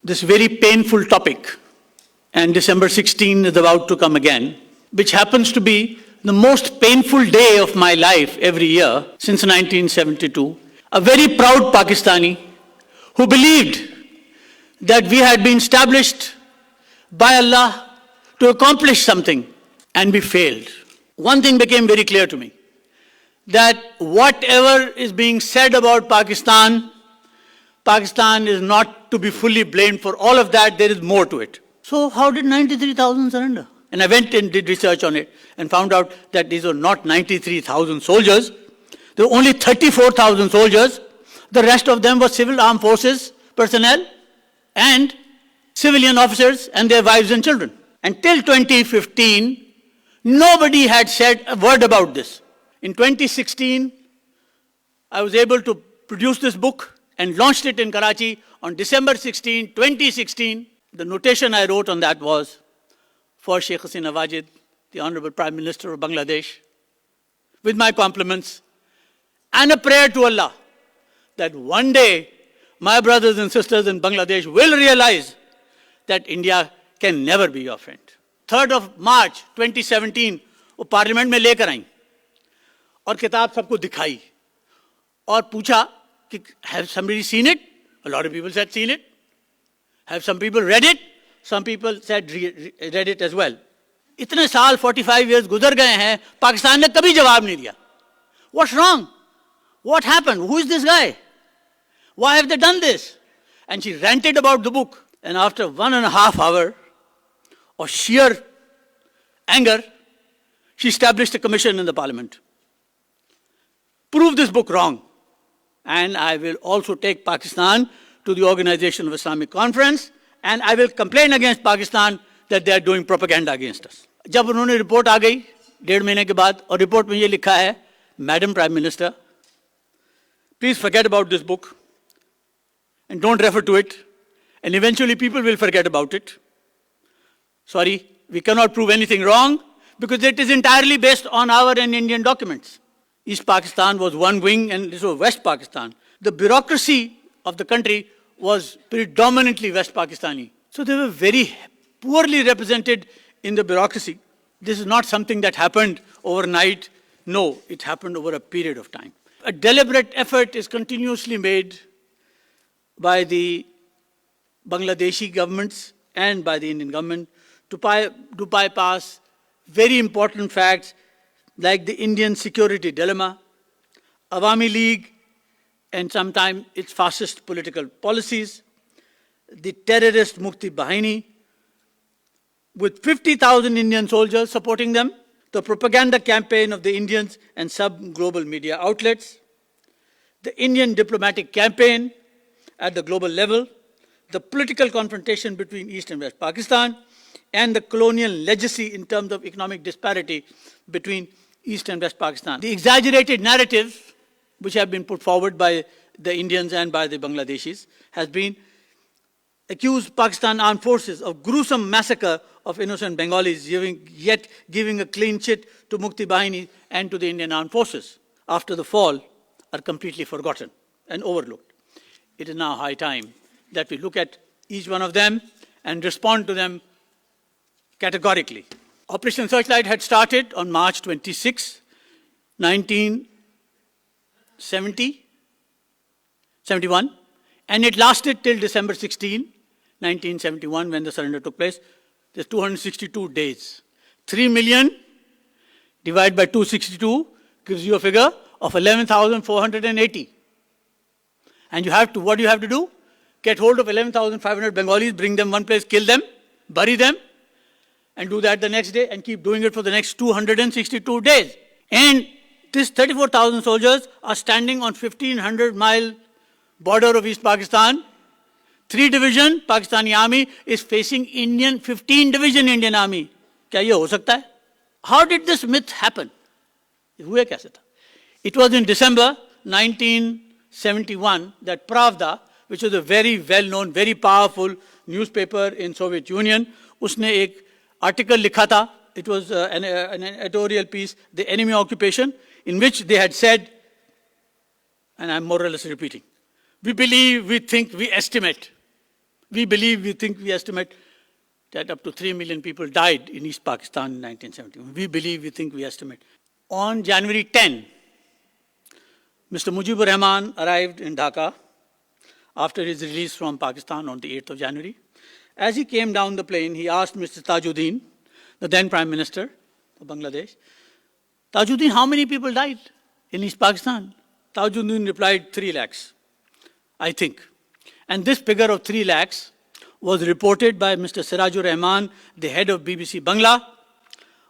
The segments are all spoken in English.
this very painful topic, and December 16 is about to come again, which happens to be the most painful day of my life every year since 1972. A very proud Pakistani who believed that we had been established by Allah to accomplish something, and we failed. One thing became very clear to me, that whatever is being said about Pakistan, Pakistan is not to be fully blamed for all of that. There is more to it. So how did 93,000 surrender? And I went and did research on it and found out that these were not 93,000 soldiers. There were only 34,000 soldiers. The rest of them were civil armed forces personnel and civilian officers and their wives and children. Until 2015, nobody had said a word about this. In 2016, I was able to produce this book and launched it in Karachi on December 16, 2016. The notation I wrote on that was, for Sheikh Hasina Wajid, the Honorable Prime Minister of Bangladesh, with my compliments and a prayer to Allah that one day my brothers and sisters in Bangladesh will realize that India can never be your friend. 3rd of March 2017, वो parliament में लेकर आई और किताब सबको दिखाई और पूछा कि have somebody seen it? A lot of people said seen it. Have some people read it? Some people said read it as well. इतने साल 45 years गुजर गए हैं, पाकिस्तान ने कभी जवाब नहीं दिया. What's wrong? What happened? Who is this guy? Why have they done this? And she ranted about the book. And after 1.5 hours of sheer anger, she established a commission in the parliament. Prove this book wrong. And I will also take Pakistan to the Organization of Islamic Conference, and I will complain against Pakistan that they are doing propaganda against us. जब उन्होंने report आ गई 1.5 महीने के बाद, और report में ये लिखा है, Madam Prime Minister, please forget about this book and don't refer to it, and eventually people will forget about it. Sorry, we cannot prove anything wrong because it is entirely based on our and Indian documents. East Pakistan was one wing and this was West Pakistan. The bureaucracy of the country was predominantly West Pakistani. So they were very poorly represented in the bureaucracy. This is not something that happened overnight. No, it happened over a period of time. A deliberate effort is continuously made by the Bangladeshi governments and by the Indian government to bypass very important facts like the Indian security dilemma, Awami League, and sometimes its fascist political policies, the terrorist Mukti Bahini, with 50,000 Indian soldiers supporting them, the propaganda campaign of the Indians and sub-global media outlets, the Indian diplomatic campaign at the global level, the political confrontation between East and West Pakistan, and the colonial legacy in terms of economic disparity between East and West Pakistan. The exaggerated narrative which have been put forward by the Indians and by the Bangladeshis has been accused Pakistan armed forces of gruesome massacre of innocent Bengalis, yet giving a clean chit to Mukti Bahini and to the Indian armed forces after the fall are completely forgotten and overlooked. It is now high time that we look at each one of them and respond to them categorically. Operation Searchlight had started on March 26, 1971, and it lasted till December 16, 1971, when the surrender took place. There's 262 days. 3 million divided by 262 gives you a figure of 11,480. And you have to, what do you have to do? Get hold of 11,500 Bengalis, bring them one place, kill them, bury them, and do that the next day and keep doing it for the next 262 days. And these 34,000 soldiers are standing on 1,500-mile border of East Pakistan. 3 division Pakistani army is facing 15 division Indian army. क्या ये हो सकता है? How did this myth happen? हुआ कैसे था? It was in December 1971 that Pravda, which was a very well-known, very powerful newspaper in Soviet Union, उसने एक article लिखा था. It was an editorial piece, The Enemy Occupation, in which they had said, and I'm more or less repeating, we believe, we think, we estimate We believe, we think, we estimate that up to 3 million people died in East Pakistan in 1971. We believe, we think, we estimate. On January 10, Mr. Mujibur Rahman arrived in Dhaka after his release from Pakistan on the 8th of January. As he came down the plane, he asked Mr. Tajuddin, the then Prime Minister of Bangladesh, Tajuddin, how many people died in East Pakistan? Tajuddin replied, 3 lakhs, I think. And this figure of 3 lakhs was reported by Mr. Sirajur Rahman, the head of BBC Bangla,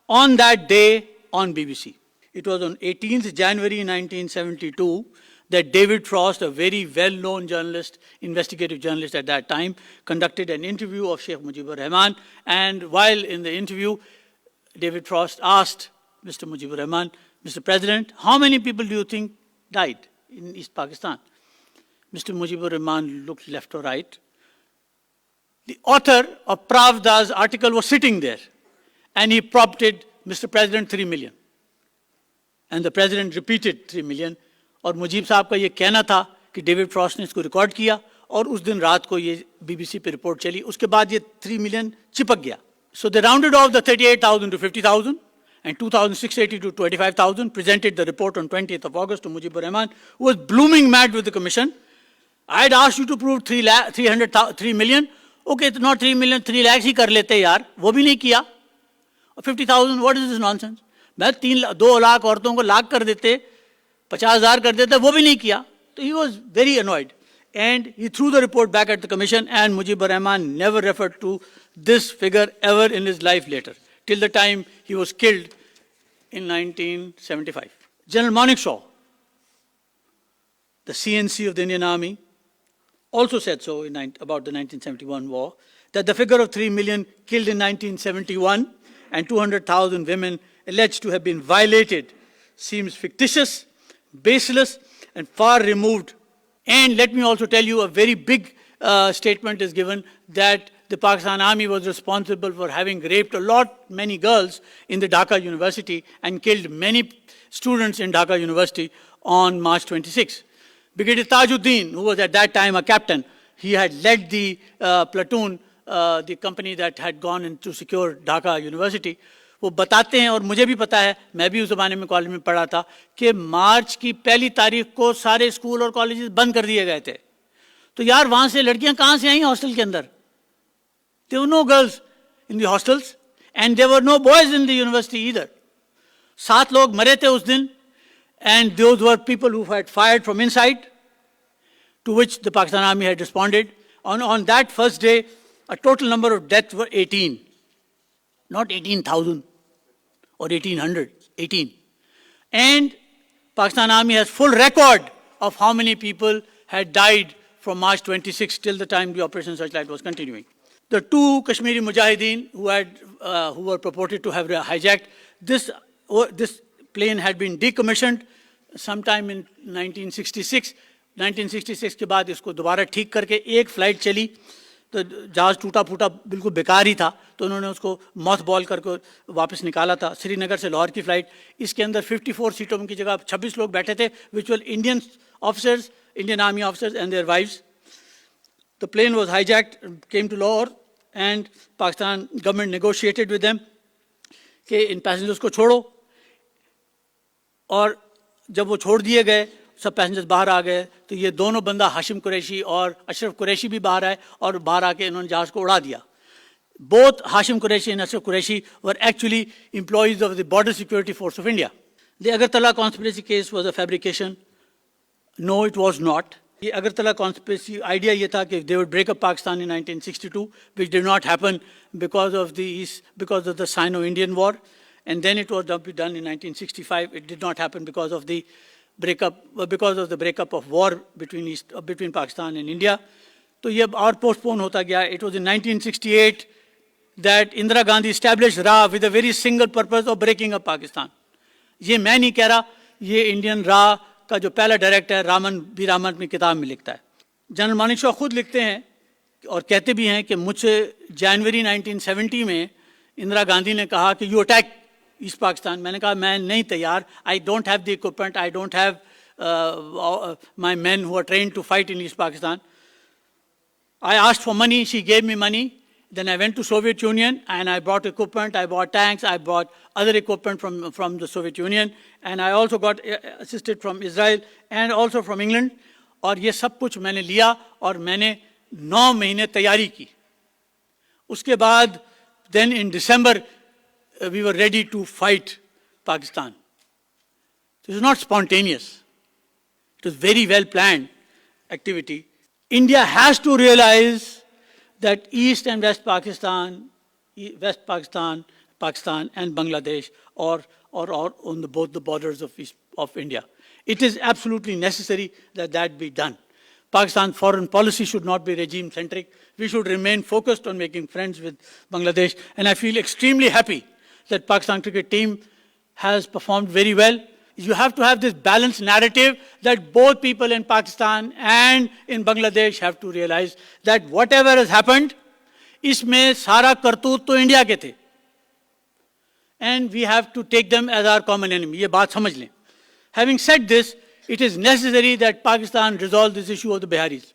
on that day on BBC. It was on 18th January 1972 that David Frost, a very well-known journalist, investigative journalist at that time, conducted an interview of Sheikh Mujibur Rahman. And while in the interview, David Frost asked Mr. Mujibur Rahman, Mr. President, how many people do you think died in East Pakistan? Mr. Mujibur Rahman looked left or right. The author of Pravda's article was sitting there, and he prompted, Mr. President, 3 million. And the President repeated 3 million. और मुजीब साहब का ये कहना था कि David Frost ने इसको record किया और उस दिन रात को ये बीबीसी पे रिपोर्ट चली. उसके बाद ये 3 million चिपक गया. So they rounded off the 38,000 to 50,000 and 2,680 to 25,000, presented the report on 20th of August to Mujibur Rahman, who was blooming mad with the commission. I had asked you to prove 3 million. Okay, it's not 3 million, 3 lakhs ही कर लेते यार. वो भी नहीं किया. 50,000, what is this nonsense? मैं 2 लाख औरतों को लाख कर देते, 50,000 कर देते, वो भी नहीं किया. So he was very annoyed. And he threw the report back at the commission, and Mujibur Rahman never referred to this figure ever in his life later, till the time he was killed in 1975. General Manekshaw, the CNC of the Indian Army, also said so about the 1971 war, that the figure of 3 million killed in 1971 and 200,000 women alleged to have been violated seems fictitious, baseless, and far removed. And let me also tell you, a very big statement is given that the Pakistan Army was responsible for having raped many girls in the Dhaka University and killed many students in Dhaka University on March 26. Brigadier Tajuddin, who was at that time a captain, he had led the platoon, the company that had gone in to secure Dhaka University. वो बताते हैं, और मुझे भी पता है, मैं भी उस ज़माने में कॉलेज में पढ़ा था, कि मार्च की पहली तारीख को सारे स्कूल और कॉलेजेस बंद कर दिए गए थे. तो यार वहाँ से लड़कियाँ कहाँ से आई हॉस्टल के अंदर? There were no girls in the hostels, and there were no boys in the university either. 7 लोग मरे थे उस दिन, and those were people who had fired from inside, to which the Pakistan Army had responded. On that first day, a total number of deaths were 18, not 18,000 or 1,800, 18. And Pakistan Army has full record of how many people had died from March 26 till the time the Operation Searchlight was continuing. The 2 Kashmiri Mujahideen who were purported to have hijacked this plane had been decommissioned sometime in 1966. 1966 के बाद इसको दोबारा ठीक करके एक flight चली, तो जहाज़ टूटा फूटा बिल्कुल बेकार ही था, तो उन्होंने उसको मॉथ बॉल करके वापस निकाला था. श्रीनगर से लाहौर की फ़्लाइट, इसके अंदर 54 सीटों की जगह 26 लोग बैठे थे, which were Indian officers, Indian Army officers and their wives. The plane was hijacked, came to Lahore, and Pakistan government negotiated with them कि इन पैसेंजर्स को छोड़ो. और जब वो छोड़ दिए गए, सब पैसेंजर्स बाहर आ गए, तो ये दोनों बंदा हाशिम कुरैशी और अशरफ कुरैशी भी बाहर आए, और बाहर आके इन्होंने जहाज़ को उड़ा दिया. Both Hashim Qureshi and Ashraf Qureshi were actually employees of the Border Security Force of India. The Agartala conspiracy case was a fabrication. No, it was not. The Agartala conspiracy idea ये था कि they would break up Pakistan in 1962, which did not happen because of the Sino-Indian War, and then it was done in 1965. It did not happen because of the breakup of war between Pakistan and India. तो ये और postpone होता गया. It was in 1968 that Indira Gandhi established RA with a very single purpose of breaking up Pakistan. ये मैं नहीं कह रहा, ये इंडियन RA का जो पहला डायरेक्टर है रामन अपनी किताब में लिखता है. जनरल मानेकशॉ खुद लिखते हैं और कहते भी हैं कि मुझसे जनवरी 1970 में इंदिरा गांधी ने कहा कि यू अटैक ईस्ट पाकिस्तान. मैंने कहा मैं नहीं तैयार. I don't have the equipment, I don't have my man who are trained to fight in East Pakistan. I asked for money, she gave me money. Then I went to Soviet Union and I bought equipment, I bought tanks, I bought other equipment from the Soviet Union, and I also got assisted from Israel and also from England. और ये सब कुछ मैंने लिया और मैंने 9 महीने तैयारी की. उसके बाद then in December we were ready to fight Pakistan. This is not spontaneous. It was very well planned activity. India has to realize that East and West Pakistan, Pakistan and Bangladesh or on both the borders of India. It is absolutely necessary that that be done. Pakistan's foreign policy should not be regime-centric. We should remain focused on making friends with Bangladesh. And I feel extremely happy that Pakistan cricket team has performed very well. You have to have this balanced narrative that both people in Pakistan and in Bangladesh have to realize that whatever has happened, इसमें सारा करतूत तो India के थे. And we have to take them as our common enemy. ये बात समझ लें. Having said this, it is necessary that Pakistan resolve this issue of the Biharis.